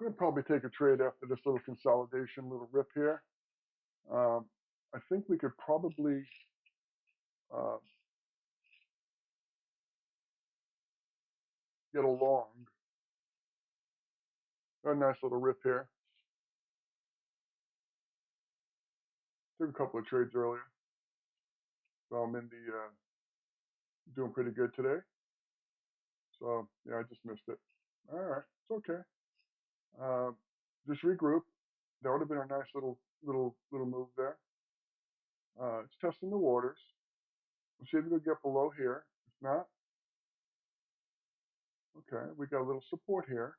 Going to probably take a trade after this little consolidation, little rip here. I think we could probably uh, get a long. A nice little rip here. Took a couple of trades earlier, so I'm in the doing pretty good today. So yeah, I just missed it. All right, it's okay. Uh, just regroup. That would have been a nice little move there. It's testing the waters. We'll see if we can get below here. If not, okay, we got a little support here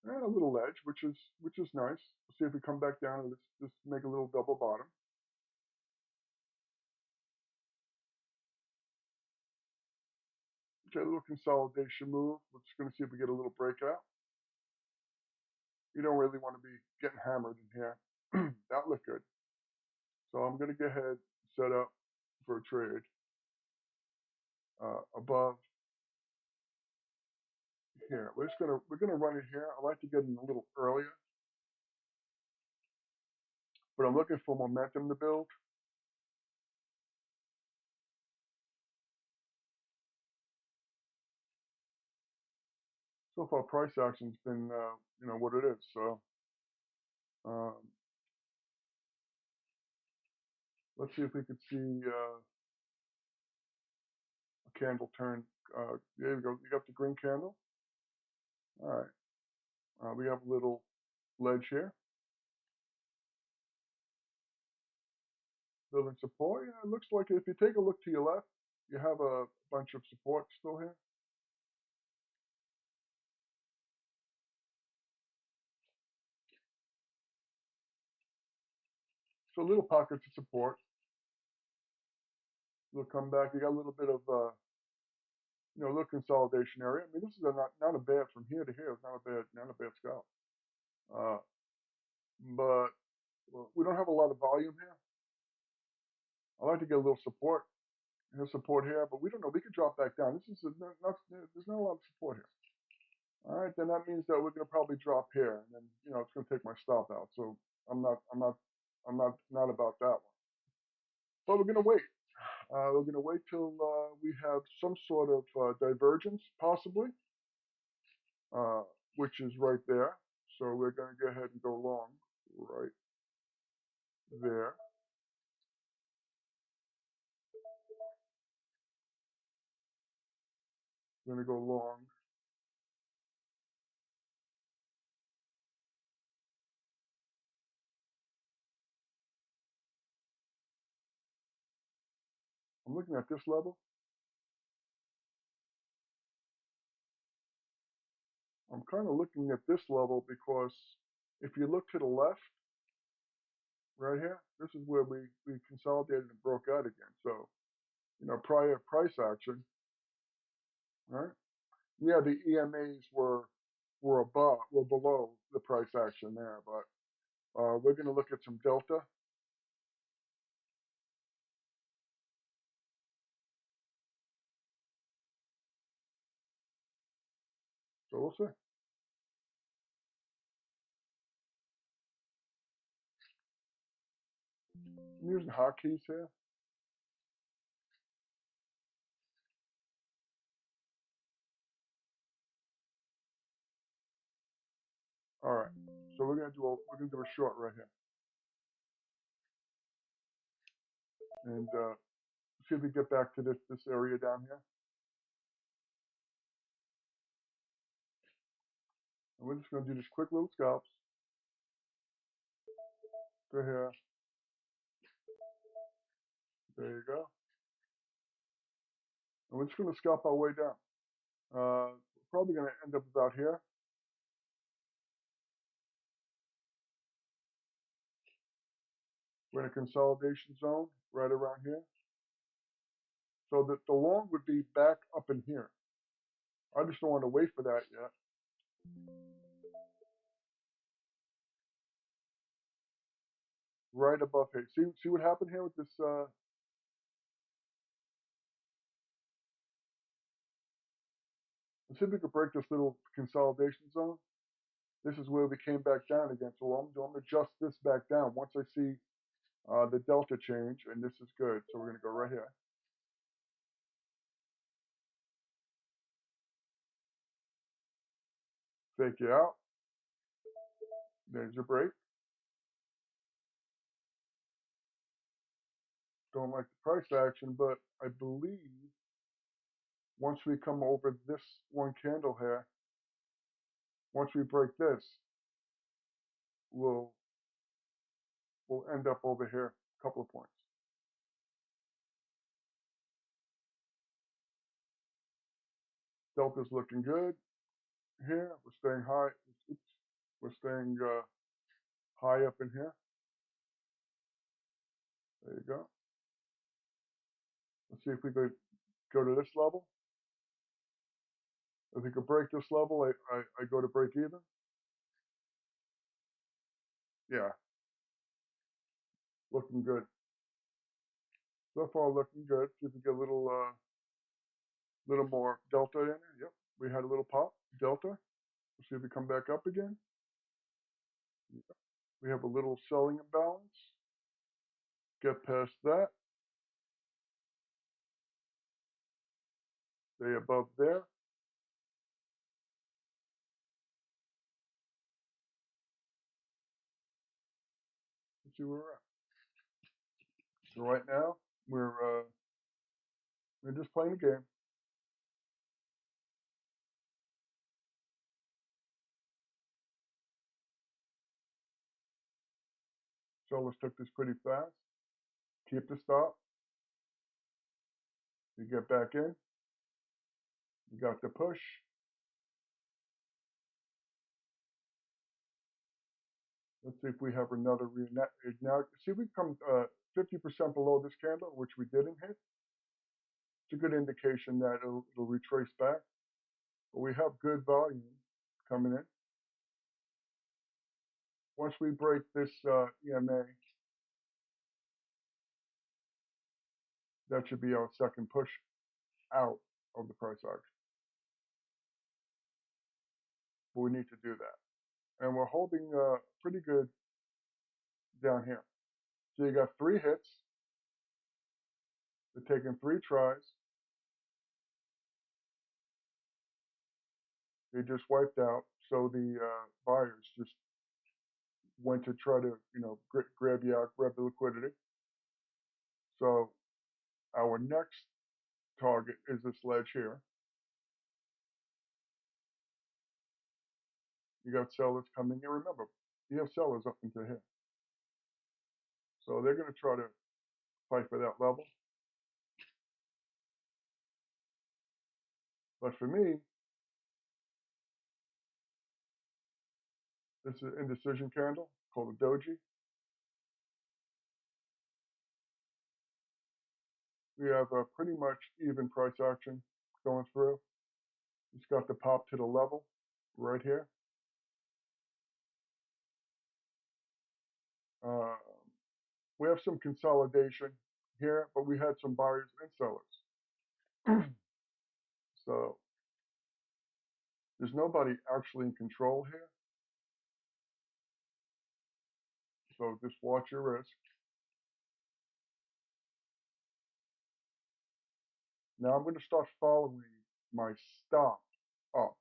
and a little ledge, which is nice. We'll see if we come back down and just make a little double bottom. Okay, a little consolidation move. We're just going to see if we get a little breakout. You don't really want to be getting hammered in here. That looked good. So I'm going to go ahead and set up for a trade above here. We're gonna run it here. I like to get in a little earlier, but I'm looking for momentum to build. So far, price action's been what it is. So um, let's see if we could see a candle turn. There you go. You got the green candle. All right. We have a little ledge here. Building support. Yeah, it looks like if you take a look to your left, you have a bunch of support still here. So little pockets of support. We'll come back. You got a little bit of a little consolidation area. I mean, this is not a bad from here to here. It's not a bad scalp. Uh, but well, we don't have a lot of volume here. I like to get a little support. Here's support here, but we don't know. We could drop back down. This is there's not a lot of support here. All right, then that means that we're going to probably drop here, and then it's going to take my stop out. So I'm not about that one. But we're going to wait. We're going to wait till we have some sort of divergence, possibly, uh, which is right there. So we're going to go ahead and go long right there. We're going to go long. I'm looking at this level. I'm kind of looking at this level because if you look to the left, right here, this is where we consolidated and broke out again. So, prior price action, right? Yeah, the EMAs were below the price action there, but we're going to look at some delta. So we'll see. I'm using hotkeys here. All right. So we're gonna do a short right here, and see if we get back to this area down here. And we're just gonna do this quick little scalps to here. There you go. And we're just gonna scalp our way down. We're probably gonna end up about here. We're in a consolidation zone right around here. So that the long would be back up in here. I just don't want to wait for that yet. Right above here. See what happened here with this let's see if we could break this little consolidation zone. This is where we came back down again. So I'm going to adjust this back down once I see the delta change, and this is good. So we're going to go right here. Fake you out. There's your break. Don't like the price action, but I believe once we come over this one candle here, once we break this, we'll end up over here a couple of points. Delta's looking good here. We're staying high. Oops. We're staying high up in here. There you go. Let's see if we could go to this level. If we could break this level, I go to break even. Yeah, looking good. So far, looking good. See if we get a little more delta in there. Yep, we had a little pop delta. Let's see if we come back up again. Yep. We have a little selling imbalance. Get past that. Stay above there. Let's see where we're at. So right now, we're just playing the game. Sellers took this pretty fast. Keep the stop. You get back in. You got the push. Let's see if we have another reignite. See if we come 50% below this candle, which we didn't hit. It's a good indication that it'll retrace back. But we have good volume coming in. Once we break this EMA, that should be our second push out of the price action. But we need to do that. And we're holding pretty good down here. So you got 3 hits. They're taking 3 tries. They just wiped out. So the buyers just went to try to, grab you out, grab the liquidity. So our next target is this ledge here. You got sellers coming in. Remember, you have sellers up into here. So they're going to try to fight for that level. But for me, this is an indecision candle called a doji. We have a pretty much even price action going through. It's got the pop to the level right here. Uh, we have some consolidation here, but we had some buyers and sellers. So there's nobody actually in control here. So just watch your risk. Now I'm going to start following my stop up.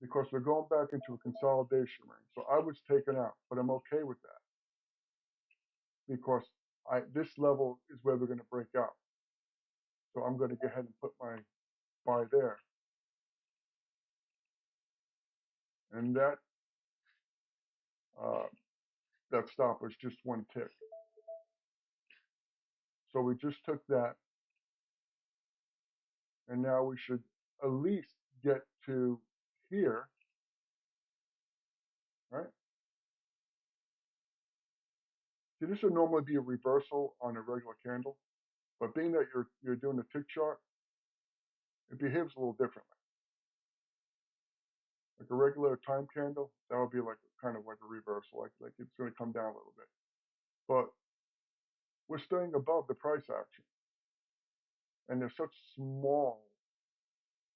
Because we're going back into a consolidation range. So I was taken out, but I'm okay with that. Because this level is where we're going to break out. So I'm going to go ahead and put my buy there. And that stop was just one tick. So we just took that, and now we should at least get to here, right? See, this would normally be a reversal on a regular candle, but being that you're doing a tick chart, it behaves a little differently. Like a regular time candle, that would be like kind of like a reversal, like it's going to come down a little bit. But we're staying above the price action. and they're such small.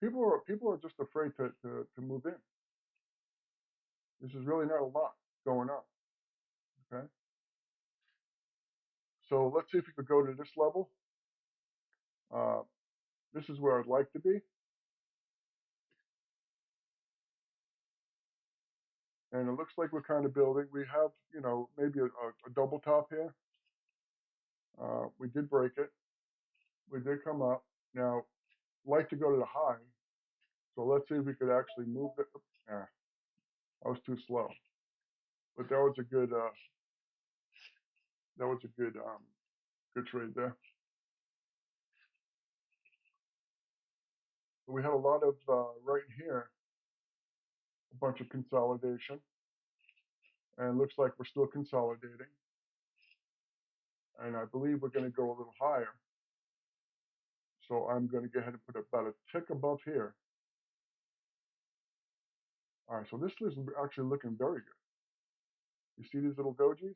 People are just afraid to move in. This is really not a lot going on. Okay, so let's see if we could go to this level. Uh, this is where I'd like to be, and it looks like we're kind of building. We have, maybe a double top here. We did break it. We did come up. Now, like to go to the high. So let's see if we could actually move it. Yeah, I was too slow. But that was a good trade there. We had a lot of right here, a bunch of consolidation, and it looks like we're still consolidating. And I believe we're going to go a little higher. So I'm going to go ahead and put about a tick above here. All right, so this is actually looking very good. You see these little dojis?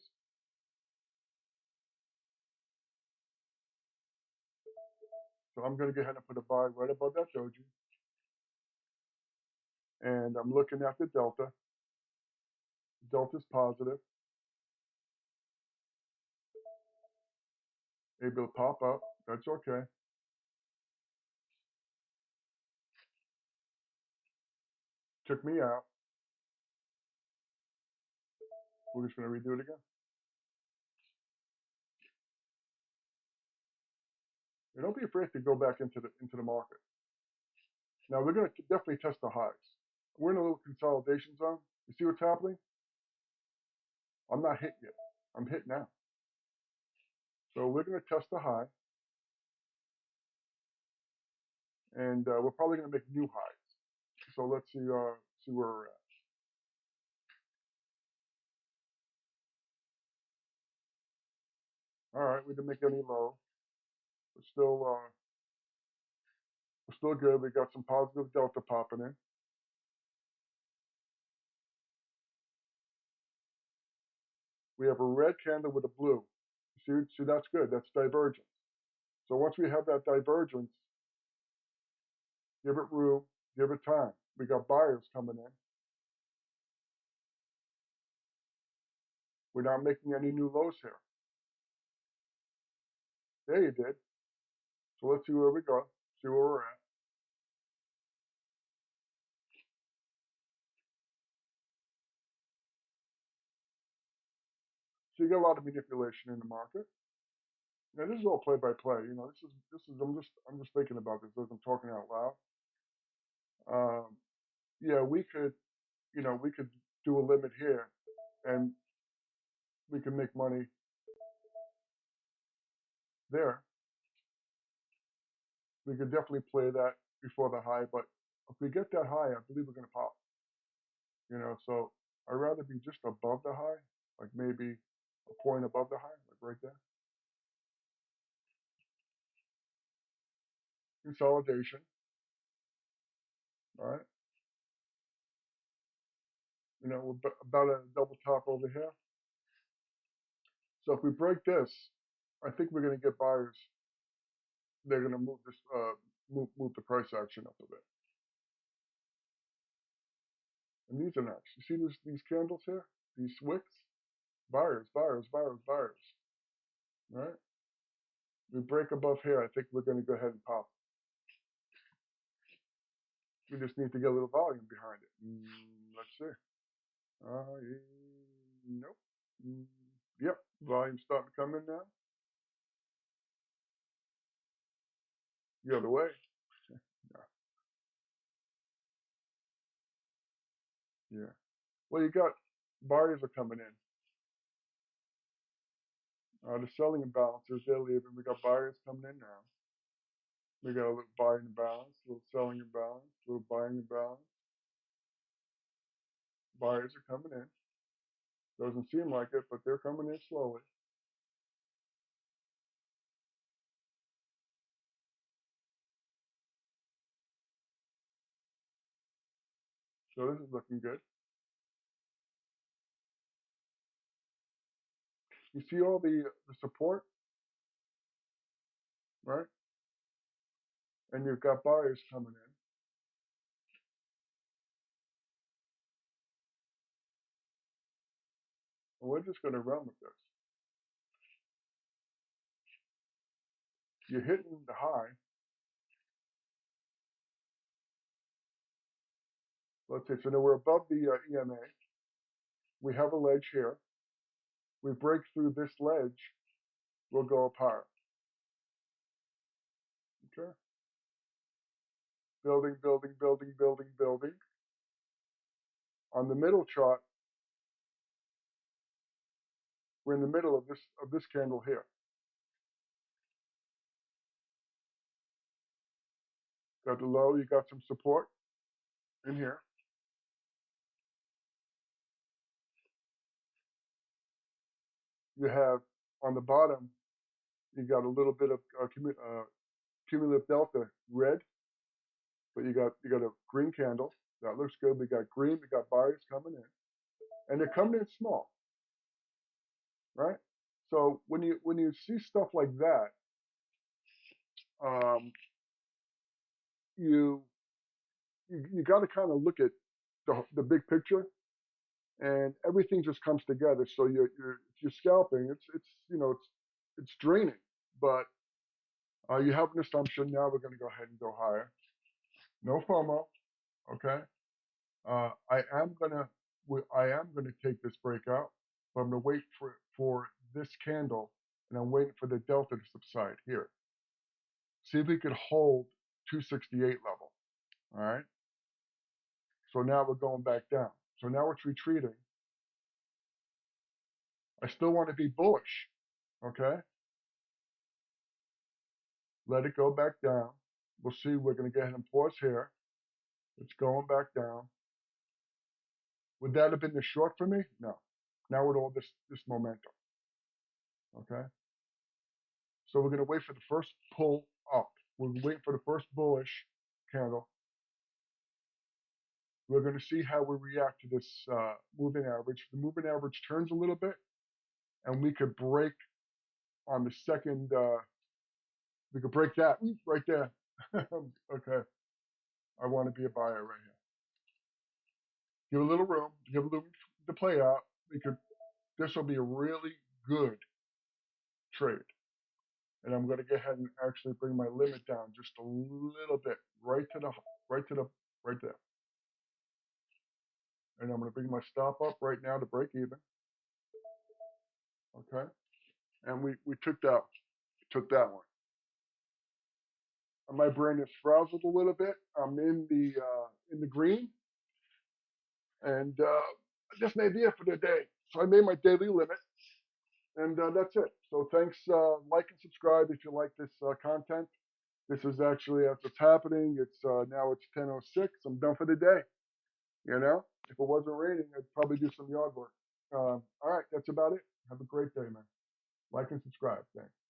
So I'm going to go ahead and put a buy right above that doji. And I'm looking at the delta. Delta's positive. Able to pop up. That's okay. Took me out. We're just going to redo it again. And don't be afraid to go back into the market. Now we're going to definitely test the highs. We're in a little consolidation zone. You see what's happening? I'm not hit yet. I'm hit now. So we're going to test the high, and we're probably going to make new highs. So let's see where we're at. All right, we didn't make any low. We're still good. We got some positive delta popping in. We have a red candle with a blue. See, that's good. That's divergence. So once we have that divergence, give it room, give it time. We got buyers coming in. We're not making any new lows here. There you did. So let's see where we go. See where we're at. So you get a lot of manipulation in the market. Now this is all play by play. This is I'm just thinking about this as I'm talking out loud. Yeah, we could do a limit here, and we can make money there. We could definitely play that before the high, but if we get that high, I believe we're going to pop. So I'd rather be just above the high, like maybe a point above the high, like right there. Consolidation, all right? We're about a double top over here. So if we break this, I think we're going to get buyers. They're going to move this, move the price action up a bit. And these are nice. You see these candles here? These wicks? Buyers, buyers, buyers, buyers. Right? We break above here. I think we're going to go ahead and pop. We just need to get a little volume behind it. Let's see. Nope. Mm, yep. Volume's starting to come in now. The other way. Yeah. Well, you got buyers are coming in. The selling imbalances, they're leaving. We got buyers coming in now. We got a little buying imbalance, a little selling imbalance, a little buying imbalance. Buyers are coming in. Doesn't seem like it, but they're coming in slowly. So this is looking good. You see all the support, right? and you've got buyers coming in. And we're just going to run with this. You're hitting the high. Let's see. So now we're above the EMA. We have a ledge here. We break through this ledge, we'll go up higher. Okay. Building, building, building, building, building. On the middle chart, we're in the middle of this candle here. Got the low, you got some support in here. You have on the bottom, you got a little bit of cumulative delta red, but you got a green candle. That looks good. We got green, we got buyers coming in. And they're coming in small, right? So when you see stuff like that, um, you got to kind of look at the big picture, and everything just comes together. So if you're scalping, it's draining, but you have an assumption. Now we're going to go ahead and go higher. No FOMO, okay? I am gonna take this breakout, but I'm gonna wait for this candle, and I'm waiting for the delta to subside here. See if we could hold 268 level. All right. So now we're going back down. So now it's retreating. I still want to be bullish. Okay. Let it go back down. We'll see. We're gonna go ahead and pause here. It's going back down. Would that have been the short for me? No. Now with all this momentum. Okay. So we're going to wait for the first pull up. We're waiting for the first bullish candle. We're going to see how we react to this moving average. The moving average turns a little bit, and we could break on the second. We could break that right there. Okay, I want to be a buyer right here. Give a little room. Give a little room to play out. We could. This will be a really good trade. And I'm going to go ahead and actually bring my limit down just a little bit, right there. And I'm going to bring my stop up right now to break even. Okay. And we took that one. And my brain is frazzled a little bit. I'm in the green, and this may be it for the day. So I made my daily limit, and that's it. So thanks. Like and subscribe if you like this content. This is actually as it's happening. It's now it's 10:06. I'm done for the day. You know, if it wasn't raining, I'd probably do some yard work. All right, that's about it. Have a great day, man. Like and subscribe. Thanks.